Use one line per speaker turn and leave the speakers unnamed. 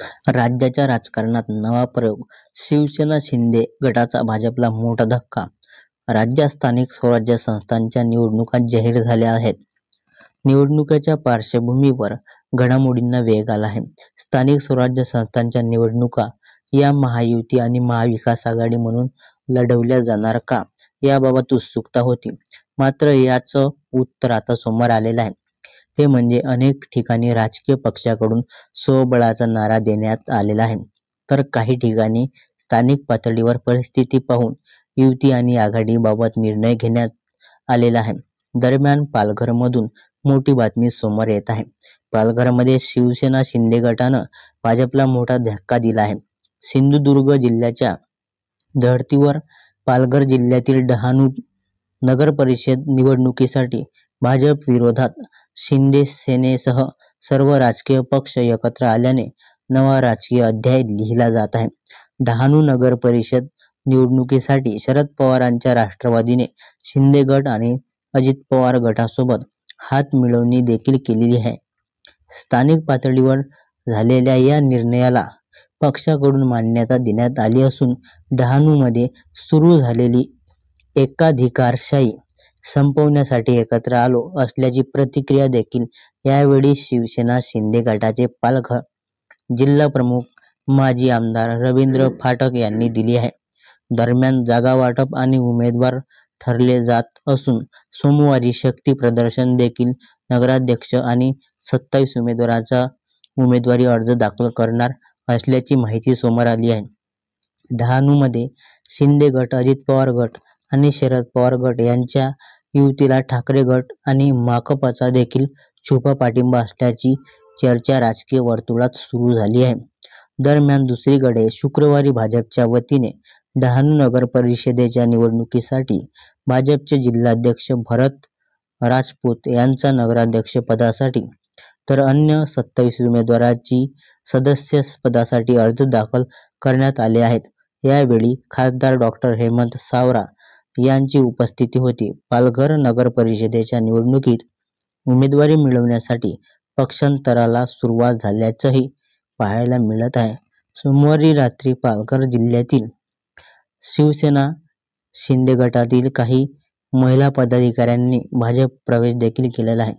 राज्याच्या राजकारणात नवा प्रयोग, शिवसेना शिंदे गटाचा भाजपला मोठा धक्का. राज्यात स्थानिक स्वराज्य संस्थांच्या निवडणुका जाहीर झाल्या आहेत. निवडणुकीच्या पार्श्वभूमीवर घडामोडींना वेग आला आहे. स्थानिक स्वराज्य संस्थांच्या निवडणुका या महायुती आणि महाविकास आघाडी म्हणून लढवल्या जाणार का, याबाबत उत्सुकता होती. मात्र याचं उत्तर आता समोर आलेलं आहे. ते म्हणजे अनेक ठिकाणी राजकीय पक्षाकडून स्वबळाचा नारा देण्यात आलेला आहे, तर काही ठिकाणी स्थानिक पातळीवर परिस्थिती पाहून युती आणि आघाडीबाबत निर्णय घेण्यात आलेला आहे. दरम्यान पालघरमधून मोठी बातमी समोर येत आहे. पालघरमध्ये शिवसेना शिंदे गटानं भाजपला मोठा धक्का दिला आहे. सिंधुदुर्ग जिल्ह्याच्या धर्तीवर पालघर जिल्ह्यातील डहाणू नगर परिषद निवडणुकीसाठी भाजप विरोधात शिंदे सेनेसह सर्व राजकीय पक्ष एकत्र आल्याने नवा राजकीय अध्याय लिहिला जात आहे. डहाणू नगर परिषद निवडणुकीसाठी शरद पवारांच्या राष्ट्रवादीने शिंदे गट आणि अजित पवार गटासोबत हातमिळवणी देखील केलेली आहे. स्थानिक पातळीवर झालेल्या या निर्णयाला पक्षाकडून मान्यता देण्यात आली असून डहाणूमध्ये सुरू झालेली एकाधिकारशाही संपवण्यासाठी एकत्र आलो असल्याची प्रतिक्रिया देखील यावेळी शिवसेना शिंदे गटाचे पालघर जिल्हा प्रमुख माजी आमदार रवींद्र फाटक यांनी दिली आहे. दरम्यान जागा वाटप आणि उमेदवार ठरले जात असून सोमवारी शक्ती प्रदर्शन देखील नगराध्यक्ष आणि 27 उमेदवारांचा उमेदवारी अर्ज दाखल करणार असल्याची माहिती समोर आली आहे. डहाणूमध्ये शिंदे गट, अजित पवार गट आणि शरद पवार गट यांच्या युतीला ठाकरे गट आणि माकपचा देखील छुपा पाठिंबा असल्याची चर्चा राजकीय वर्तुळात सुरू झाली आहे. दरम्यान दुसरीकडे शुक्रवारी भाजपच्या वतीने डहाणू नगर परिषदेच्या निवडणुकीसाठी भाजपचे जिल्हाध्यक्ष भरत राजपूत यांचा नगराध्यक्षपदासाठी तर अन्य 27 उमेदवारांची सदस्यपदासाठी अर्ज दाखल करण्यात आले आहेत. यावेळी खासदार डॉ. हेमंत सावरा यांची उपस्थिती होती. पालघर नगर परिषदेच्या निवडणुकीत उमेदवारी मिळवण्यासाठी पक्षांतराला सुरुवात झाल्याचंही पाहायला मिळत आहे. सोमवारी रात्री पालघर जिल्ह्यातील शिवसेना शिंदे गटातील काही महिला पदाधिकाऱ्यांनी भाजप प्रवेश देखील केलेला आहे.